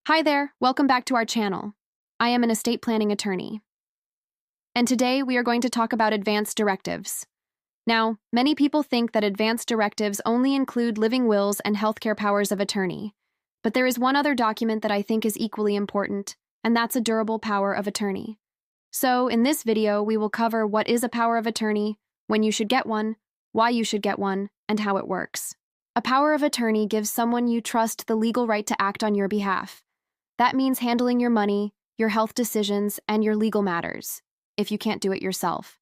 Hi there, welcome back to our channel. I am an estate planning attorney. And today we are going to talk about advance directives. Now, many people think that advance directives only include living wills and healthcare powers of attorney. But there is one other document that I think is equally important, and that's a durable power of attorney. So, in this video, we will cover what is a power of attorney, when you should get one, why you should get one, and how it works. A power of attorney gives someone you trust the legal right to act on your behalf. That means handling your money, your health decisions, and your legal matters, if you can't do it yourself.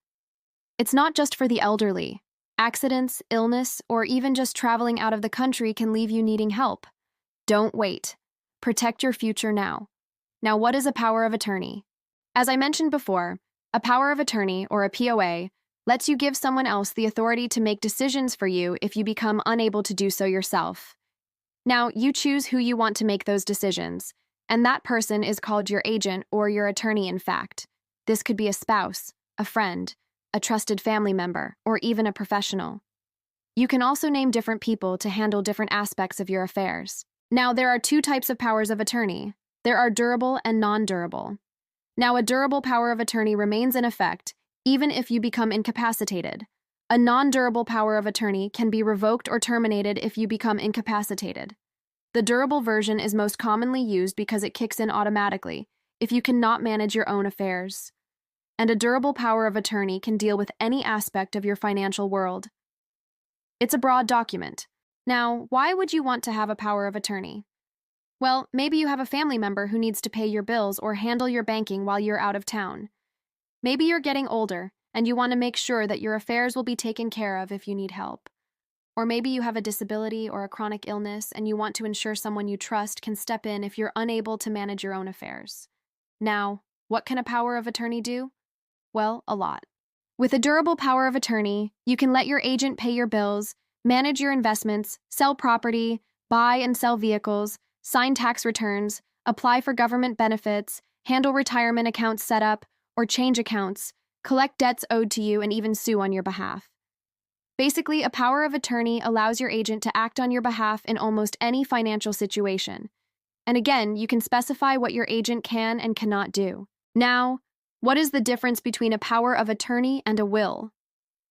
It's not just for the elderly. Accidents, illness, or even just traveling out of the country can leave you needing help. Don't wait. Protect your future now. Now, what is a power of attorney? As I mentioned before, a power of attorney, or a POA, lets you give someone else the authority to make decisions for you if you become unable to do so yourself. Now, you choose who you want to make those decisions, and that person is called your agent or your attorney, in fact. This could be a spouse, a friend, a trusted family member, or even a professional. You can also name different people to handle different aspects of your affairs. Now, there are two types of powers of attorney. There are durable and non-durable. Now, a durable power of attorney remains in effect even if you become incapacitated. A non-durable power of attorney can be revoked or terminated if you become incapacitated. The durable version is most commonly used because it kicks in automatically if you cannot manage your own affairs. And a durable power of attorney can deal with any aspect of your financial world. It's a broad document. Now, why would you want to have a power of attorney? Well, maybe you have a family member who needs to pay your bills or handle your banking while you're out of town. Maybe you're getting older and you want to make sure that your affairs will be taken care of if you need help. Or maybe you have a disability or a chronic illness and you want to ensure someone you trust can step in if you're unable to manage your own affairs. Now, what can a power of attorney do? Well, a lot. With a durable power of attorney, you can let your agent pay your bills, manage your investments, sell property, buy and sell vehicles, sign tax returns, apply for government benefits, handle retirement account setup or change accounts, collect debts owed to you, and even sue on your behalf. Basically, a power of attorney allows your agent to act on your behalf in almost any financial situation. And again, you can specify what your agent can and cannot do. Now, what is the difference between a power of attorney and a will?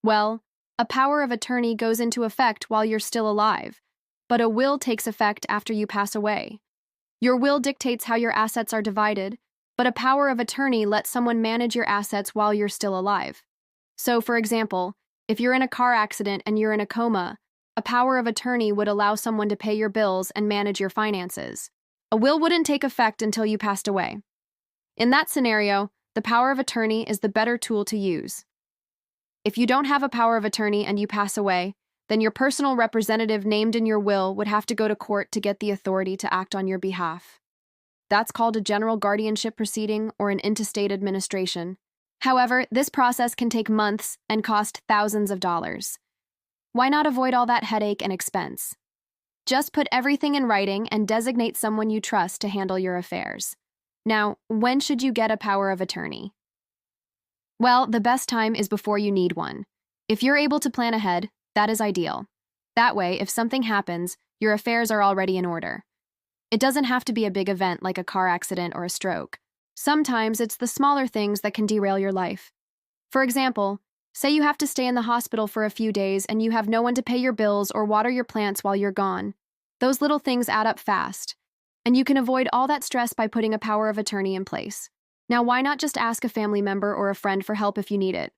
Well, a power of attorney goes into effect while you're still alive, but a will takes effect after you pass away. Your will dictates how your assets are divided, but a power of attorney lets someone manage your assets while you're still alive. So, for example, if you're in a car accident and you're in a coma, a power of attorney would allow someone to pay your bills and manage your finances. A will wouldn't take effect until you passed away. In that scenario, the power of attorney is the better tool to use. If you don't have a power of attorney and you pass away, then your personal representative named in your will would have to go to court to get the authority to act on your behalf. That's called a general guardianship proceeding or an intestate administration. However, this process can take months and cost thousands of dollars. Why not avoid all that headache and expense? Just put everything in writing and designate someone you trust to handle your affairs. Now, when should you get a power of attorney? Well, the best time is before you need one. If you're able to plan ahead, that is ideal. That way, if something happens, your affairs are already in order. It doesn't have to be a big event like a car accident or a stroke. Sometimes it's the smaller things that can derail your life. For example, say you have to stay in the hospital for a few days and you have no one to pay your bills or water your plants while you're gone. Those little things add up fast, and you can avoid all that stress by putting a power of attorney in place. Now, why not just ask a family member or a friend for help if you need it?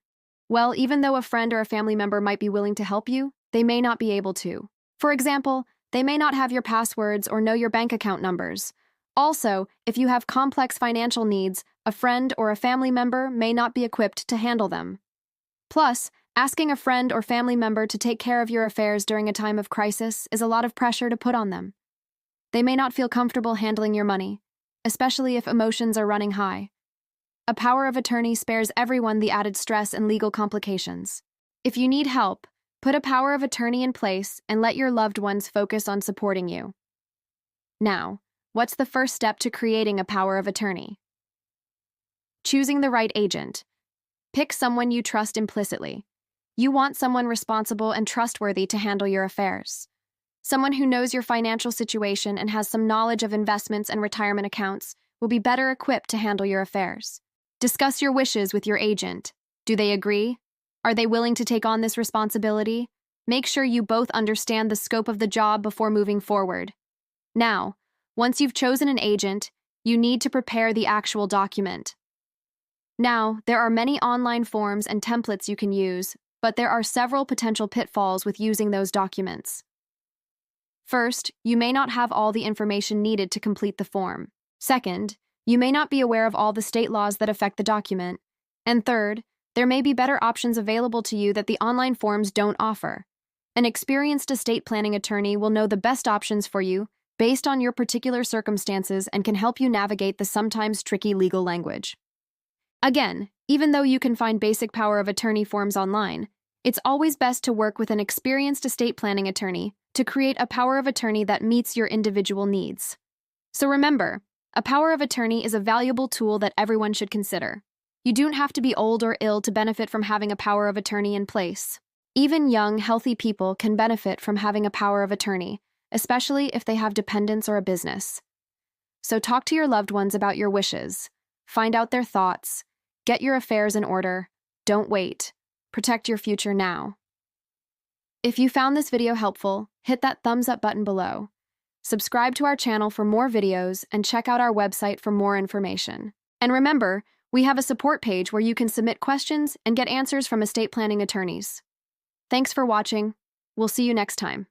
Well, even though a friend or a family member might be willing to help you, they may not be able to. For example, they may not have your passwords or know your bank account numbers. Also, if you have complex financial needs, a friend or a family member may not be equipped to handle them. Plus, asking a friend or family member to take care of your affairs during a time of crisis is a lot of pressure to put on them. They may not feel comfortable handling your money, especially if emotions are running high. A power of attorney spares everyone the added stress and legal complications. If you need help, put a power of attorney in place and let your loved ones focus on supporting you. Now, what's the first step to creating a power of attorney? Choosing the right agent. Pick someone you trust implicitly. You want someone responsible and trustworthy to handle your affairs. Someone who knows your financial situation and has some knowledge of investments and retirement accounts will be better equipped to handle your affairs. Discuss your wishes with your agent. Do they agree? Are they willing to take on this responsibility? Make sure you both understand the scope of the job before moving forward. Now, once you've chosen an agent, you need to prepare the actual document. Now, there are many online forms and templates you can use, but there are several potential pitfalls with using those documents. First, you may not have all the information needed to complete the form. Second, you may not be aware of all the state laws that affect the document. And third, there may be better options available to you that the online forms don't offer. An experienced estate planning attorney will know the best options for you based on your particular circumstances and can help you navigate the sometimes tricky legal language. Again, even though you can find basic power of attorney forms online, it's always best to work with an experienced estate planning attorney to create a power of attorney that meets your individual needs. So remember, a power of attorney is a valuable tool that everyone should consider. You don't have to be old or ill to benefit from having a power of attorney in place. Even young, healthy people can benefit from having a power of attorney, especially if they have dependents or a business. So talk to your loved ones about your wishes. Find out their thoughts. Get your affairs in order. Don't wait. Protect your future now. If you found this video helpful, hit that thumbs up button below. Subscribe to our channel for more videos and check out our website for more information. And remember, we have a support page where you can submit questions and get answers from estate planning attorneys. Thanks for watching. We'll see you next time.